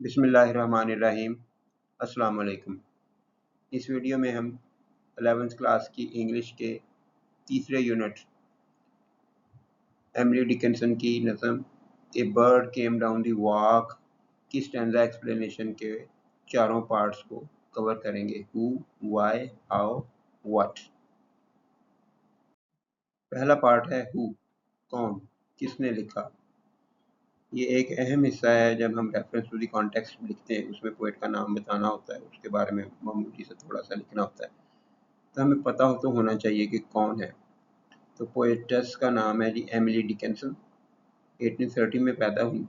बिस्मिल्लाहिर्रहमानिर्रहीम। अस्सलाम वालेकुम। इस वीडियो में हम 11th क्लास की इंग्लिश के तीसरे यूनिट एमिली डिकिंसन की नज़म a bird came down the walk की स्टैंजा एक्सप्लेनेशन के चारों पार्ट्स को कवर करेंगे। Who, why, how, what. पहला पार्ट है हु, कौन, किसने लिखा। ये एक अहम हिस्सा है जब हम रेफरेंस टू द कॉन्टेक्स्ट लिखते हैं। उसमें पोएट का नाम बताना होता है, उसके बारे में मामूली से थोड़ा सा लिखना होता है, तो हमें पता हो तो होना चाहिए कि कौन है। तो पोएटस का नाम है जी एमिली डिकिंसन। 1830 में पैदा हुई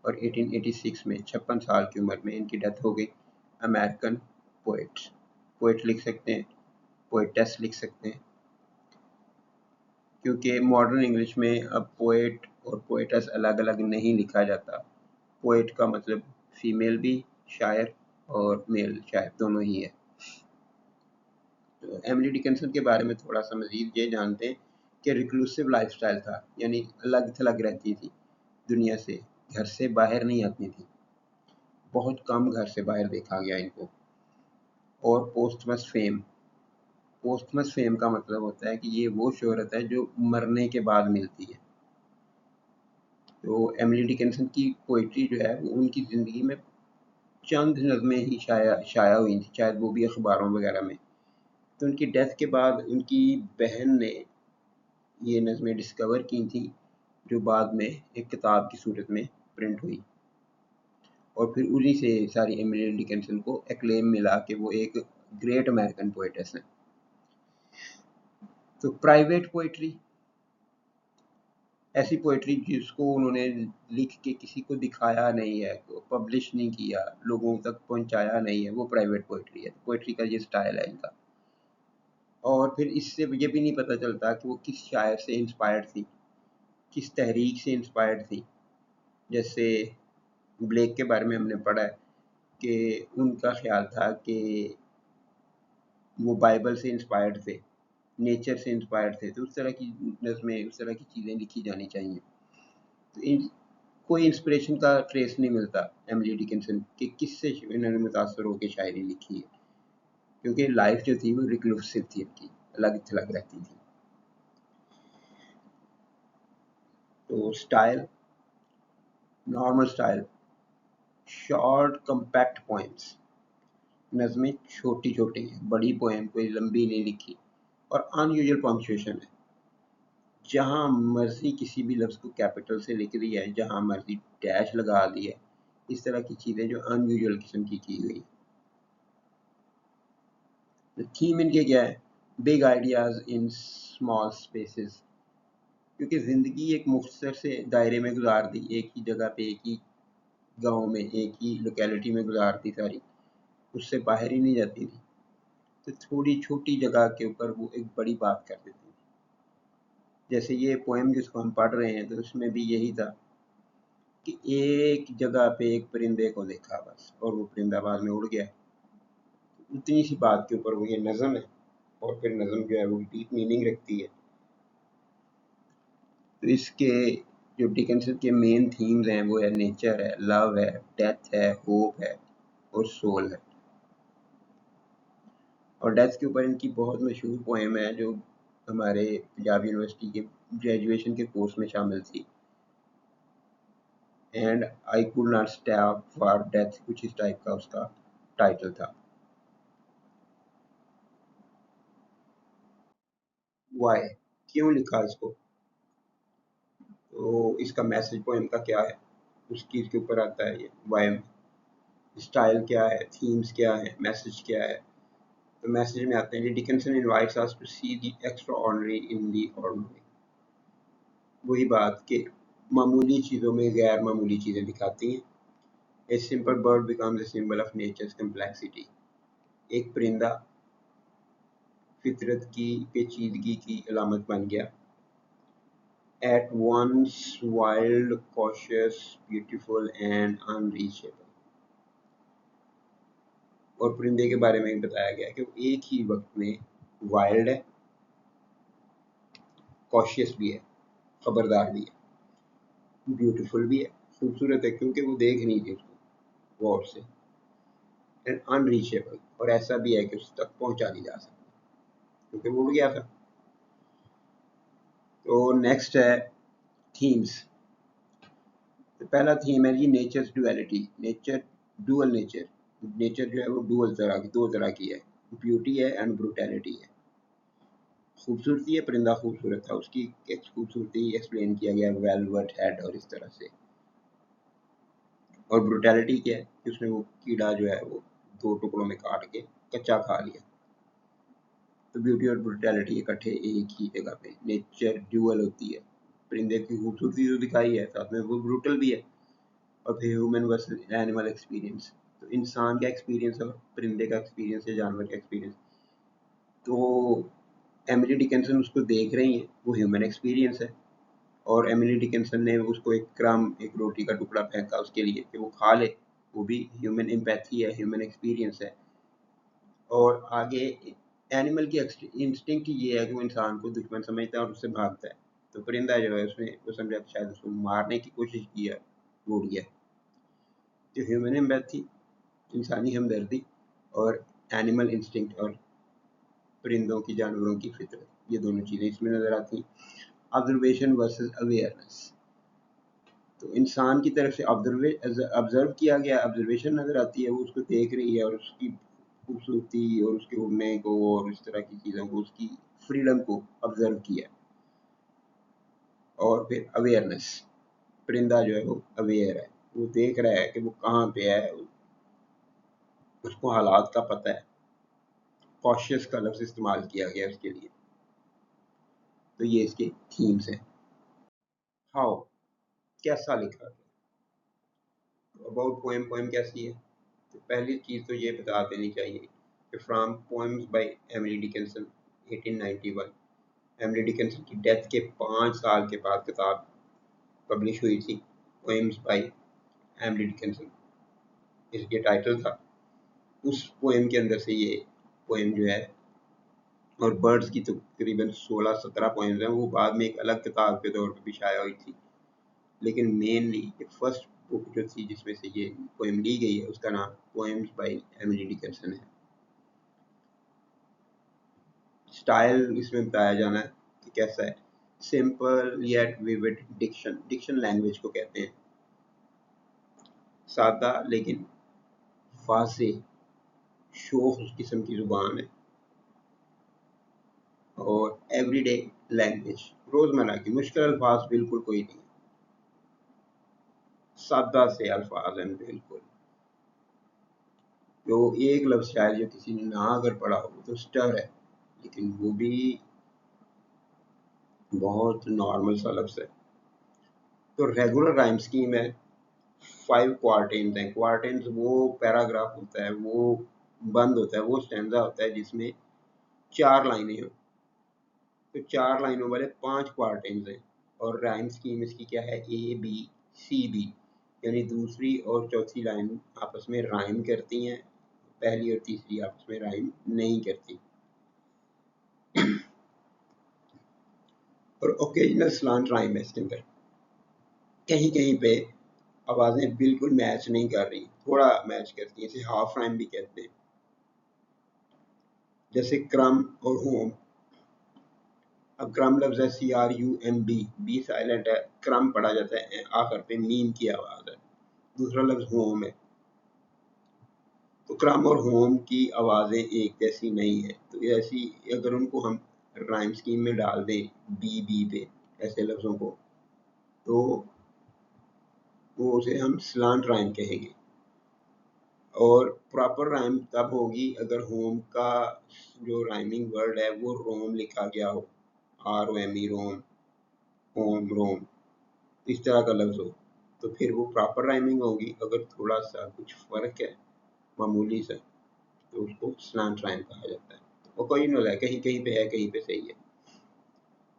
और 1886 में 56 साल की उम्र में इनकी डेथ हो गई। अमेरिकन पोएट, पोएट लिख सकते हैं, पोएटस लिख सकते हैं, क्योंकि मॉडर्न इंग्लिश में अब पोएट और पोएटस अलग अलग नहीं लिखा जाता। पोएट का मतलब फीमेल भी शायर और मेल शायर दोनों ही है। तो एमिली डिकिंसन के बारे में थोड़ा सा मज़ीद ये जानते हैं कि रिक्लूसिव लाइफस्टाइल था, यानी अलग थलग रहती थी दुनिया से, घर से बाहर नहीं आती थी, बहुत कम घर से बाहर देखा गया इनको। और पोस्टमस फेम, पोस्टमस फेम का मतलब होता है कि ये वो शोहरत है जो मरने के बाद मिलती है। तो एमिली डिकिंसन की पोइट्री जो है वो उनकी ज़िंदगी में चंद नज़में ही शाया हुई थी, शायद वो भी अखबारों वगैरह में। तो उनकी डेथ के बाद उनकी बहन ने ये नज़में डिस्कवर की थी, जो बाद में एक किताब की सूरत में प्रिंट हुई, और फिर उन्हीं से सारी एमिली डिकिंसन को एक्लेम मिला कि वो एक ग्रेट अमेरिकन पोएटेस हैं। तो प्राइवेट पोइट्री, ऐसी पोइट्री जिसको उन्होंने लिख के किसी को दिखाया नहीं है, पब्लिश नहीं किया, लोगों तक पहुंचाया नहीं है, वो प्राइवेट पोइट्री है। पोइट्री का ये स्टाइल है इनका। और फिर इससे ये भी नहीं पता चलता कि वो किस शायर से इंस्पायर्ड थी, किस तहरीक से इंस्पायर्ड थी। जैसे ब्लेक के बारे में हमने पढ़ा है कि उनका ख्याल था कि वो बाइबल से इंस्पायर्ड थे, नेचर से इंस्पायर्ड थे। तो उस तरह की नज़में, उस तरह की चीज़ें लिखी जानी चाहिए। तो कोई इंस्पिरेशन का ट्रेस नहीं मिलता एमिली डिकिंसन कि किससे इन्होंने मुतासर होकर शायरी लिखी है, क्योंकि लाइफ जो थी वो रिक्लूसिव थी, इनकी अलग थलग रहती थी। तो style, normal style, short compact poems, नज़में छोटी छोटी हैं, बड़ी पोएम कोई लंबी नहीं लिखी। और अनयूजुअल पंक्चुएशन है, जहाँ मर्जी किसी भी लफ्ज़ को कैपिटल से लिख दिया है, जहाँ मर्जी डैश लगा दी है, इस तरह की चीज़ें जो अनयूजुअल किस्म की हुई। थीम इनके क्या है, big ideas in small spaces, क्योंकि ज़िंदगी एक मुख्तसर से दायरे में गुजार दी, एक ही जगह पे, एक ही गांव में, एक ही लोकेलिटी में गुजारती सारी, उससे बाहर ही नहीं जाती थी। तो थोड़ी छोटी जगह के ऊपर वो एक बड़ी बात कर देती थी। जैसे ये पोएम जिसको हम पढ़ रहे हैं, तो उसमें भी यही था कि एक जगह पे एक परिंदे को देखा बस, और वो परिंदा बाद में उड़ गया। उतनी सी बात के ऊपर वो ये नज़म है, और फिर नज़म जो है वो डीप मीनिंग रखती है। तो इसके जो डिकिंसन के मेन थीम्स हैं वो है नेचर है, लव है, डेथ है, होप है और सोल है। और डेथ के ऊपर इनकी बहुत मशहूर पोएम है जो हमारे पंजाब यूनिवर्सिटी के ग्रेजुएशन के कोर्स में शामिल थी, and I could not stop for death, कुछ इस टाइप का उसका टाइटल था। वाई, क्यों लिखा इसको, तो इसका मैसेज पोएम का क्या है, उस चीज़ के ऊपर आता है ये वाई में। स्टाइल क्या है, थीम्स क्या है, मैसेज क्या है। तो मैसेज में आते हैं, Dickinson invites us to see the extraordinary in the ordinary. वही बात कि मामूली चीज़ों में गैर मामूली चीज़ें दिखाती हैं। A simple bird becomes a symbol of nature's complexity, एक परिंदा फितरत की पेचीदगी की अलामत बन गया। At once wild, cautious, beautiful and unreachable. और परिंदे के बारे में बताया गया कि वो एक ही वक्त में वाइल्ड है, कॉशियस भी है, खबरदार भी है, ब्यूटीफुल भी है, खूबसूरत है, क्योंकि वो देख नहीं थी उसको, वॉर से, एंड अनरीचेबल, और ऐसा भी है कि उस तक पहुंचा नहीं जा सकता क्योंकि वो उड़ गया था। तो नेक्स्ट है थीम्स। तो पहला थीम है जी nature duality, nature dual nature. Nature जो है वो दो तरह की है, ब्यूटी है एंड ब्रूटैलिटी है। खूबसूरती है, परिंदा खूबसूरत था, उसकी एक खूबसूरती एक्सप्लेन किया गया वेलवेट हेड और इस तरह से। और ब्रूटैलिटी क्या है कि उसने वो कीड़ा जो है वो दो टुकड़ों में काट के कच्चा खा लिया। तो ब्यूटी और ब्रूटैलिटी इकट्ठे एक ही जगह पे, नेचर ड्यूअल होती है। परिंदे की खूबसूरती तो दिखाई है, साथ में वो ब्रूटल भी है। और फिर ह्यूमन वर्सेस एनिमल एक्सपीरियंस, तो इंसान का एक्सपीरियंस और परिंदे का एक्सपीरियंस है, जानवर का एक्सपीरियंस। तो एमिली डिकिंसन उसको देख रही है, वो ह्यूमन एक्सपीरियंस है। और एमिली डिकिंसन ने उसको एक क्रम, एक रोटी का टुकड़ा फेंका उसके लिए कि वो खा ले, वो भी ह्यूमन एम्पैथी है, ह्यूमन एक्सपीरियंस है। और आगे एनिमल की इंस्टिंक्ट ये है कि वो इंसान को दुश्मन समझता है और उससे भागता है। तो परिंदा जो है उसने वो समझा कि शायद उसको मारने की कोशिश की है, वो उड़ गया। तो ह्यूमन एम्पैथी, इंसानी हमदर्दी, और एनिमल इंस्टिंक्ट और परिंदों की, जानवरों की फितरत, ये दोनों चीज़ें इसमें नज़र आती हैं। ऑब्जर्वेशन वर्सेस अवेयरनेस, तो इंसान की तरफ से ऑब्जर्व किया गया, ऑब्जर्वेशन नज़र आती है, वो उसको देख रही है और उसकी खूबसूरती और उसके उड़ने को और इस तरह की चीज़ों को, उसकी फ्रीडम को ऑब्जर्व किया। और फिर अवेयरनेस, परिंदा जो है वो अवेयर है, वो देख रहा है कि वो कहाँ पे है, उसको हालात का पता है। कॉशियस का लफ्ज़ इस्तेमाल किया गया उसके लिए। तो ये इसके थीम्स हैं। हाउ, कैसा लिखा गया। अबाउट पोएम, पोएम कैसी है। तो पहली चीज़ तो ये बता देनी चाहिए कि from poems by Emily Dickinson 1891। Emily Dickinson की डेथ के 5 साल के बाद किताब पब्लिश हुई थी, पोएम्स बाय एमिली डिकिंसन, इसके टाइटल था। उस पोएम के अंदर से ये पोएम जो है, और बर्ड्स की तो तकरीबन 16-17 पोएम्स हैं, वो बाद में एक अलग किताब के तौर पर भी शाया हुई थी। लेकिन मेनली फर्स्ट बुक जो थी जिसमें से ये पोएम ली गई है, उसका नाम पोएम्स बाय एमिली डिकिंसन है। स्टाइल इसमें बताया जाना है कि कैसा है। Simple yet vivid diction, diction language को कहते हैं। सादा लेकिन वाज़ेह, शोख किस्म की ज़ुबान है। और एवरीडे लैंग्वेज, रोज़मर्रा की, मुश्किल अल्फाज बिल्कुल कोई नहीं, सादा से अल्फाज हैं बिल्कुल। जो एक लफ्ज़ शायद जो किसी ने ना अगर पढ़ा हो तो स्टर है, लेकिन वो भी बहुत नॉर्मल सा लफ्ज़ है। तो रेगुलर राइम स्कीम है, 5 क्वार्टेन्स हैं। क्वार्टेन्स वो पैराग्राफ होता है, वो बंद होता है, वो स्टैंजा होता है जिसमें 4 लाइनें हों। तो 4 लाइनों वाले 5 क्वार्टेन्स हैं। और राइम स्कीम इसकी क्या है, ए बी सी बी, यानी दूसरी और चौथी लाइन आपस में राइम करती हैं, पहली और तीसरी आपस में राइम नहीं करती। और ओकेजनल स्लांट राइम है इसके अंदर, कहीं कहीं पे आवाज़ें बिल्कुल मैच नहीं कर रही, थोड़ा मैच करती हैं, इसे हाफ राइम भी कहते हैं। जैसे क्रम और होम। अब क्रम लफ्ज़ है CRUMB, बी साइलेंट है, क्रम पढ़ा जाता है, आखिर पे मीम की आवाज़ है। दूसरा लफ्ज़ होम है। तो क्रम और होम की आवाज़ें एक जैसी नहीं है, तो ऐसी अगर उनको हम राइम स्कीम में डाल दें बी बी पे ऐसे लफ्ज़ों को, तो वो उसे हम स्लांट राइम कहेंगे। और प्रॉपर राइम तब होगी अगर होम का जो राइमिंग वर्ड है वो रोम लिखा गया हो, ROME रोम, होम रोम, इस तरह का लफ्ज़ हो, तो फिर वो प्रॉपर राइमिंग होगी। अगर थोड़ा सा कुछ फ़र्क है मामूली सा, तो उसको स्लैंट राइम कहा जाता है। तो ओकेजनल है, कहीं कहीं पे है, कहीं पे सही है।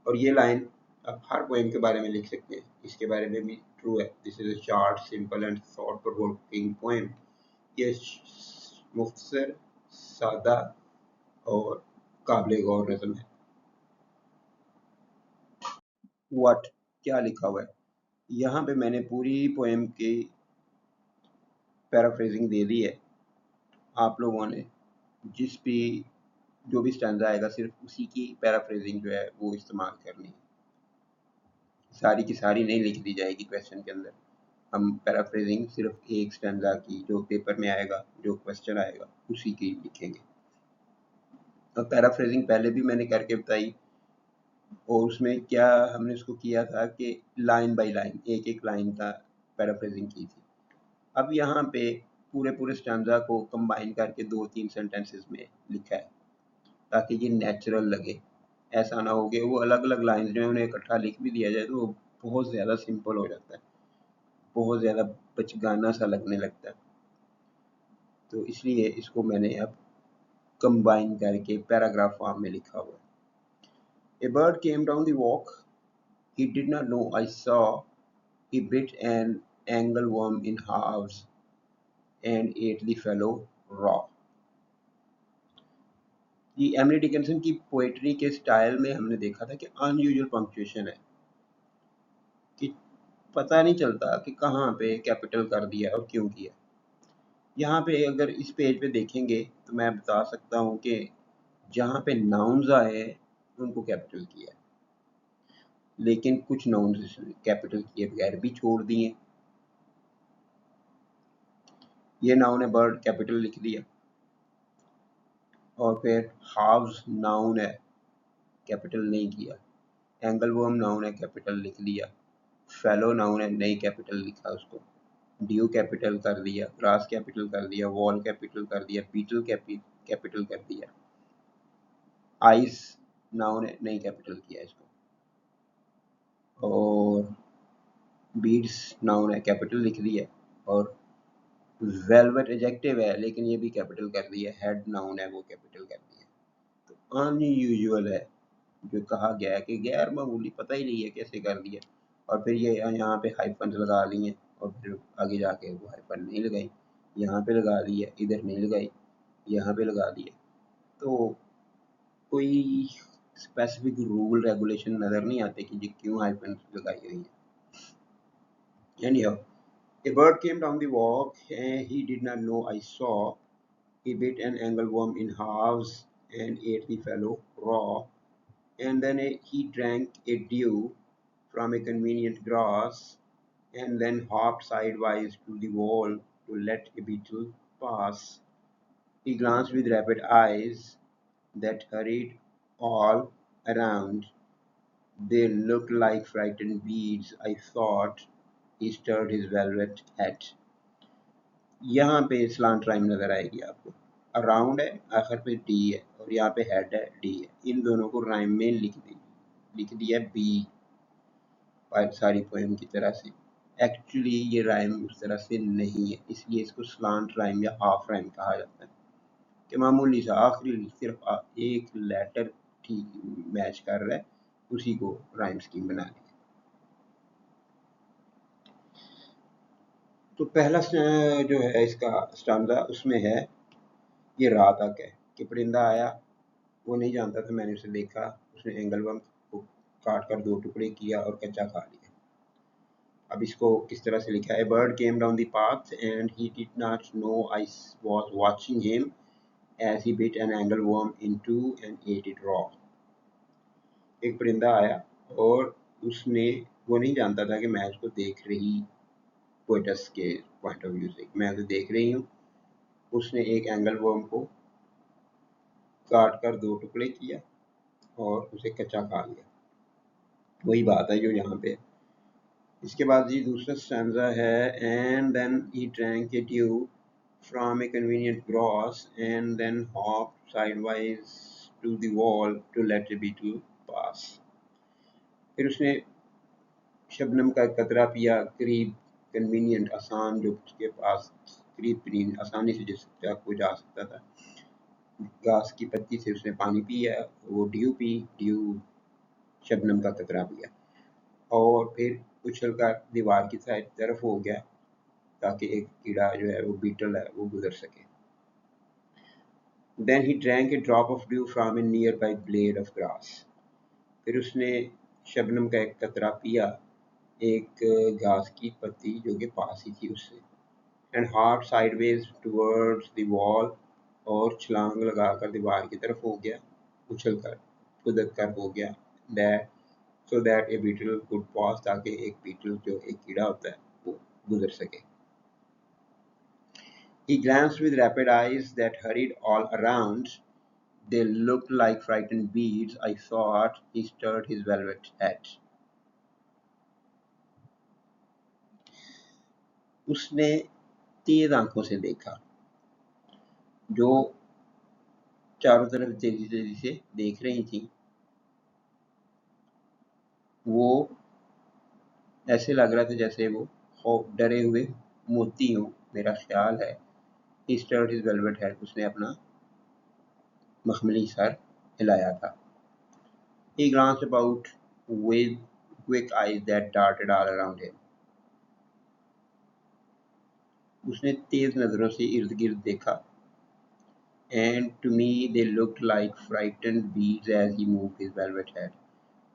और ये लाइन आप हर पोएम के बारे में लिख सकते हैं, इसके बारे में भी ट्रू है। This is a short simple and thought provoking poem. ये मुख्तसर, सादा और काबिल गौर नज़म है। व्हाट, क्या लिखा हुआ है यहाँ पे, मैंने पूरी पोएम की पैराफ्रेजिंग दे दी है। आप लोगों ने जो भी स्टैंजा आएगा सिर्फ उसी की पैराफ्रेजिंग जो है वो इस्तेमाल करनी है, सारी की सारी नहीं लिख दी जाएगी क्वेश्चन के अंदर। हम पैराफ्रेजिंग सिर्फ एक स्टैंजा की जो पेपर में आएगा, जो क्वेश्चन आएगा उसी की लिखेंगे। और पैराफ्रेजिंग पहले भी मैंने करके बताई, और उसमें क्या हमने उसको किया था कि लाइन बाय लाइन, एक एक लाइन का पैराफ्रेजिंग की थी। अब यहाँ पे पूरे पूरे स्टैंजा को कंबाइन करके 2-3 सेंटेंसेस में लिखा है ताकि ये नेचुरल लगे। ऐसा ना हो कि वो अलग अलग लाइन्स जो है उन्हें इकट्ठा लिख भी दिया जाए तो वो बहुत ज़्यादा सिंपल हो जाता है, बहुत ज़्यादा बचगाना सा लगने लगता है। तो इसलिए इसको मैंने अब कंबाइन करके पैराग्राफ फॉर्म में लिखा हुआ है। A bird came down the walk. He did not know I saw. He bit an angleworm in halves and ate the fellow raw. ये एमिली डिकिंसन की पोएट्री के स्टाइल में हमने देखा था कि अनयूजुअल पंक्चुएशन है, कि पता नहीं चलता कि कहाँ पे कैपिटल कर दिया और क्यों किया। यहाँ पे अगर इस पेज पे देखेंगे तो मैं बता सकता हूँ कि जहाँ पे नाउन्स आए उनको कैपिटल किया, लेकिन कुछ नाउन्स कैपिटल किए बगैर भी छोड़ दिए। ये नाउन है बर्ड, कैपिटल लिख दिया। और फिर हाव्स नाउन है, कैपिटल नहीं किया। एंगलवर्म नाउन है, कैपिटल लिख दिया। फेलो नाउन है, नहीं कैपिटल लिखा उसको। ड्यू कैपिटल कर दिया, ग्रास कैपिटल कर दिया, वॉल कैपिटल कर दिया, बीटल कैपिटल कर दिया। आइस नाउन है, नहीं कैपिटल किया इसको। और बीड्स नाउन है, कैपिटल लिख दिया। और वेलवेट एडजेक्टिव है लेकिन ये भी कैपिटल कर दिया। हेड नाउन है, वो कैपिटल कर दिया। तो अनयूजुअल है जो कहा गया है कि गैर मामूली, पता ही नहीं है कैसे कर दिया। और फिर ये यहाँ पे हाइफन लगा लिए और फिर आगे जाके वो हाइफन नहीं लगाई, यहाँ पे लगा दी है, इधर नहीं लगाई, यहाँ पे लगा दिया। तो कोई स्पेसिफिक रूल रेगुलेशन नज़र नहीं आते कि ये क्यों हाइफन लगाई हुई है। Anyhow, a bird came down the walk and he did not know I saw. He bit an angleworm in halves and ate the fellow raw. And then he drank a dew from a convenient grass, and then hopped sidewise to the wall to let a beetle pass. He glanced with rapid eyes that hurried all around. They looked like frightened beads, I thought. He stirred his velvet hat. यहाँ पे slant rhyme नज़र आएगी आपको। Around है, आखिर पे D है, और यहाँ पे हेड है, डी है। इन दोनों को राइम में लिख दिया बी सारी पोएम की तरह से। एक्चुअली ये राइम उस तरह से नहीं है, इसलिए इसको स्लांट राइम या हाफ राइम कहा जाता है कि मामूली सा आखिरी सिर्फ एक लेटर ठीक मैच कर रहा है, उसी को राइम स्कीम बना ली। तो पहला जो है इसका स्टांजा, उसमें है ये रात तक है कि परिंदा आया, वो नहीं जानता था, मैंने उसे देखा, उसने एंगलवर्म को काट कर 2 टुकड़े किया और कच्चा खा लिया। अब इसको किस तरह से लिखा है। Bird came down the path and he did not know I was watching him as he bit an angleworm in two and ate it raw. एक परिंदा आया और उसने, वो नहीं जानता था कि मैं उसको देख रही, पोएटस के पॉइंट ऑफ व्यू से मैं उसे देख रही हूँ। उसने एक एंगलवर्म को काट कर 2 टुकड़े किया और उसे कच्चा खा लिया। वही बात है जो यहाँ पे। इसके बाद ये दूसरा स्टैंजा है, and then he drank a dew from a convenient grass and then hop sideways to the wall to let a beetle pass. फिर उसने शबनम का कतरा पिया, करीब कन्वीनियंट, आसान, जो उसके पास करीब आसानी से जिस तक वो जा सकता था। घास की पत्ती से उसने पानी पिया, वो ड्यू पी, ड्यू शबनम का कतरा पिया, और फिर उछल कर दीवार की साइड तरफ हो गया ताकि एक कीड़ा जो है वो बीटल है वो गुजर सके। Then he drank a drop of dew from a nearby blade of grass. फिर उसने शबनम का एक कतरा पिया एक घास की पत्ती जो कि पास ही थी उससे। And hop sideways towards the wall, और छलांग लगाकर दीवार की तरफ हो गया, उछल कर कूद कर हो गया, that so that a beetle could pass, ताकि एक बीटल जो एक कीड़ा होता है वो गुजर सके. He glanced with rapid eyes that hurried all around. They looked like frightened beads. I thought. He stirred his velvet hat. उसने तेज आंखों से देखा. जो चारों तरफ तेजी तेजी से देख रही थी, वो ऐसे लग रहा था जैसे वो डरे हुए मोती हो. मेरा ख्याल है. He stirred his velvet hat. उसने अपना मखमली सर हिलाया था. He glanced about with quick eyes that darted all around him. उसने तेज नजरों से इर्द गिर्द देखा. And to me they looked like frightened bees as he moved his velvet hat.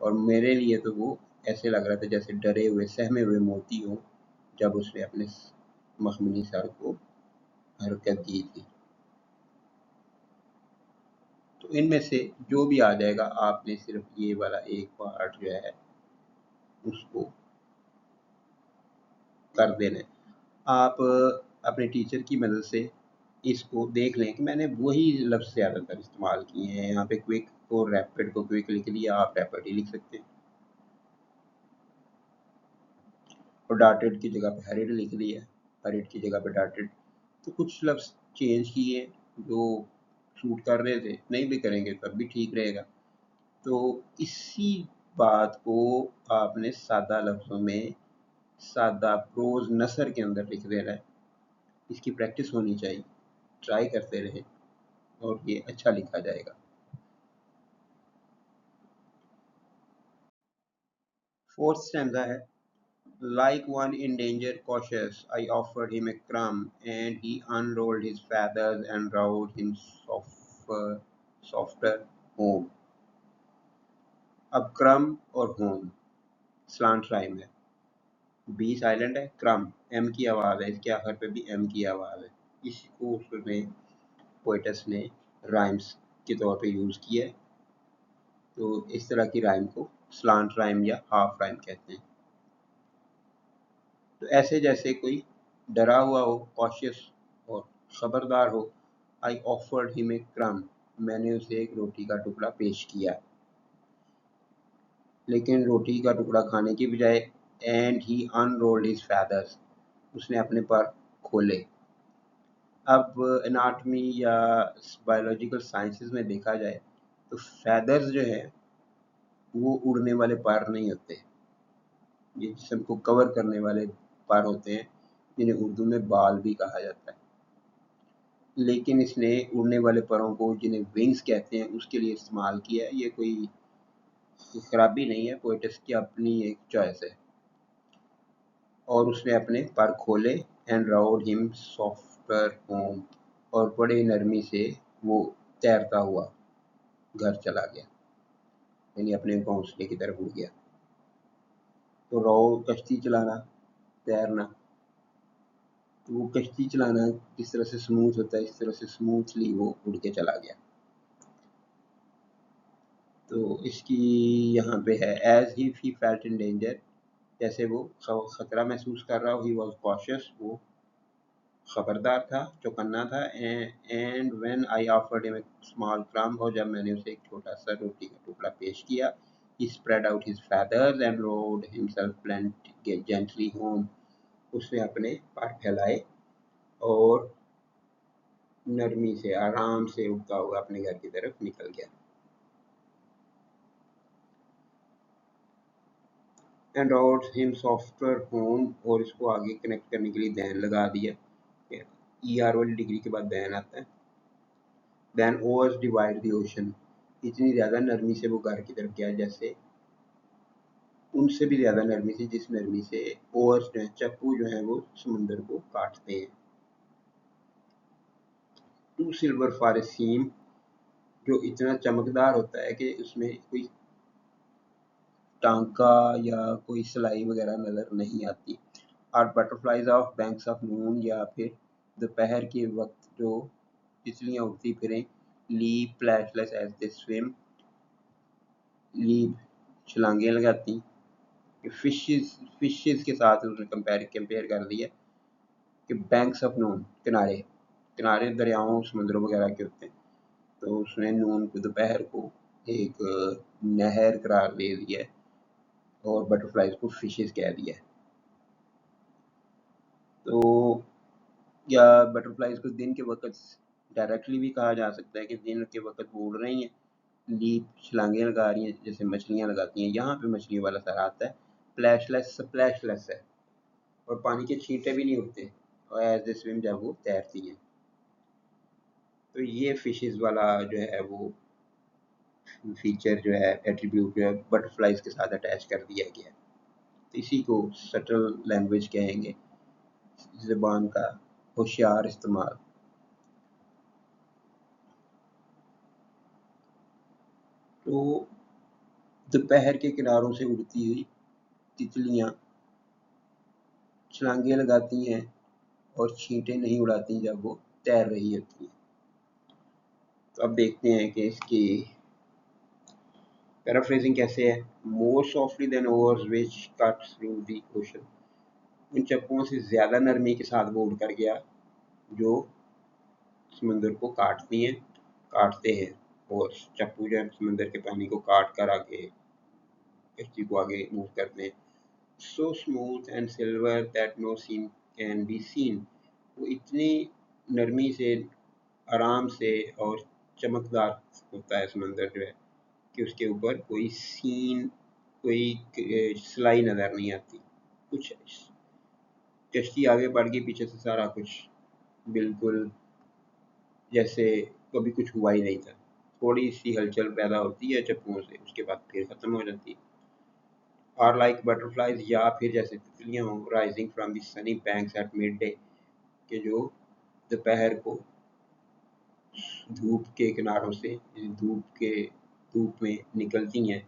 और मेरे लिए तो वो ऐसे लग रहा था जैसे डरे हुए सहमे हुए मोती हो जब उसने अपने मखमली सर को हरकत दी थी. तो इनमें से जो भी आ जाएगा, आपने सिर्फ ये वाला एक पार्ट जो है उसको कर देना है. आप अपने टीचर की मदद से इसको देख लें कि मैंने वही लफ्ज़ ज़्यादातर इस्तेमाल किए हैं. यहाँ पे क्विक और रैपिड को क्विक लिख लिया, आप रैपिड ही लिख सकते हैं. और डार्टेड की जगह पे हरिड लिख लिया, हरिड की जगह पे डार्टेड. तो कुछ लफ्ज़ चेंज किए जो सूट कर रहे थे. नहीं भी करेंगे तब भी ठीक रहेगा. तो इसी बात को आपने सादा लफ्ज़ों में सादा प्रोज नसर के अंदर लिख देना है. इसकी प्रैक्टिस होनी चाहिए. ट्राई करते रहें और ये अच्छा लिखा जाएगा. फोर्थ स्टैंजा है. Like one in danger cautious, I offered him a crumb, and he unrolled his feathers and rolled him softer home. अब क्रम और होम स्लांट राइम है. बी साइलेंट है, क्रम एम की आवाज़ है, इसके आखिर पे भी एम की आवाज़ है. इसको उसने पोएटस ने राइम्स के तौर पे यूज़ किया है. तो इस तरह की राइम को स्लांट राइम या हाफ राइम कहते हैं. तो ऐसे जैसे कोई डरा हुआ हो, कॉशियस और खबरदार हो. आई ऑफर्ड हिम ए क्रम, मैंने उसे एक रोटी का टुकड़ा पेश किया. लेकिन रोटी का टुकड़ा खाने की बजाय and he unrolled his feathers, उसने अपने पर खोले. अब एनाटमी या बायोलॉजिकल साइंसेस में देखा जाए तो फैदर्स जो है वो उड़ने वाले पर नहीं होते. ये जिस्म को कवर करने वाले पर होते हैं, जिन्हें उर्दू में बाल भी कहा जाता है. लेकिन इसने उड़ने वाले परों को, जिन्हें विंग्स कहते हैं, उसके लिए इस्तेमाल किया है. ये कोई खराबी नहीं है, पोएटिस की अपनी एक चॉइस है. और उसने अपने पर खोले and round him softer home, और बड़े नरमी से वो तैरता हुआ घर चला गया, यानी अपने घोंसले की तरफ उड़ गया. तो रो कश्ती चलाना, तैरना. तो वो कश्ती चलाना जिस तरह से स्मूथ होता है, इस तरह से स्मूथली वो उड़ के चला गया. तो इसकी यहाँ पे है as he felt in danger, जैसे वो खतरा महसूस कर रहा हो. ही वॉज कॉशियस, वो खबरदार था, चौकन्ना था. And when I offered him a small crumb, और जब मैंने उसे एक छोटा सा रोटी का टुकड़ा पेश किया. He spread out his feathers and rode himself gently home, उसने अपने पर फैलाए और नरमी से, आराम से उड़ता हुआ अपने घर की तरफ निकल गया. And road him softer home, और इसको आगे कनेक्ट करने के लिए दैन लगा दिया. ई आर वाली डिग्री के बाद दैन आता है. Then oars divide the ocean, इतनी ज़्यादा नरमी से वो घर की तरफ गया जैसे उनसे भी ज़्यादा नरमी से, जिस नरमी से ओवर्स जो है, चप्पू जो है, वो समुंदर को काटते हैं. टू सिल्वर फॉर ए सीम, जो इतना चमकदार होता है कि उसमें कोई टांका या कोई सिलाई वगैरह नज़र नहीं आती. Or butterflies off banks of moon, या फिर दोपहर के वक्त जो तितलियां उड़ती फिरें, leap flashless as they swim, leap छलांगे लगाती। फिशेस के साथ उसने कंपेयर कर दिया कि बैंक्स ऑफ नून, किनारे किनारे दरियाओं समुद्रों वगैरह के होते हैं, तो उसने नून को दोपहर को एक नहर करार दे दिया है और बटरफ्लाइज को फिशेस कह दिया है। तो या बटरफ्लाइज को दिन के वक्त डायरेक्टली भी कहा जा सकता है कि दिन के वक्त वो उड़ रही हैं, लीप छलांगे लगा रही हैं जैसे मछलियां लगाती हैं, यहाँ पे मछलियों वाला सर आता है। स्प्लैशलेस है और पानी के छींटे भी नहीं उड़ते, और एज दे स्विम जब वो तैरती हैं। तो ये फिशेस वाला जो है वो फीचर जो है, एट्रीब्यूट जो है, बटरफ्लाइज के साथ अटैच कर दिया गया है। तो इसी को सटल लैंग्वेज कहेंगे, ज़बान का होशियार इस्तेमाल। तो दोपहर के किनारों से उड़ती हुई तितलियां छलांगे लगाती हैं और छींटे नहीं उड़ाती जब वो तैर रही होती हैं। तो अब देखते हैं कि इसकी पैराफ्रेजिंग कैसे है। More softly than oars which cut through the ocean, उन चप्पुओं से ज़्यादा नरमी के साथ वो उड़ कर गया जो समंदर को काटते हैं, और चप्पू जो है समंदर के पानी को काट कर आगे कश्ती को आगे मूव करते हैं। So smooth and silver that no seam can be seen, वो इतनी नरमी से, आराम से और चमकदार होता है समंदर जो है कि उसके ऊपर कोई सीन, कोई सिलाई नज़र नहीं आती। कुछ कश्ती आगे बढ़ गई, पीछे से सारा कुछ बिल्कुल जैसे कभी कुछ हुआ ही नहीं था। थोड़ी सी हलचल पैदा होती है चप्पुओं से, उसके बाद फिर ख़त्म हो जाती है। और लाइक बटरफ्लाइज, या फिर जैसे तितलियां हों, rising from the Sunny banks at mid day, के जो दोपहर को धूप के किनारों से धूप में निकलती हैं।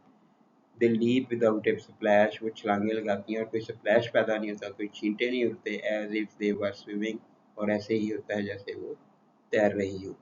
दे लीप विदाउट ए स्प्लैश, वो छलांगे लगाती हैं और कोई स्प्लैश पैदा नहीं होता, कोई छींटे नहीं उड़ते, as if they were swimming, और ऐसे ही होता है जैसे वो तैर रही हो।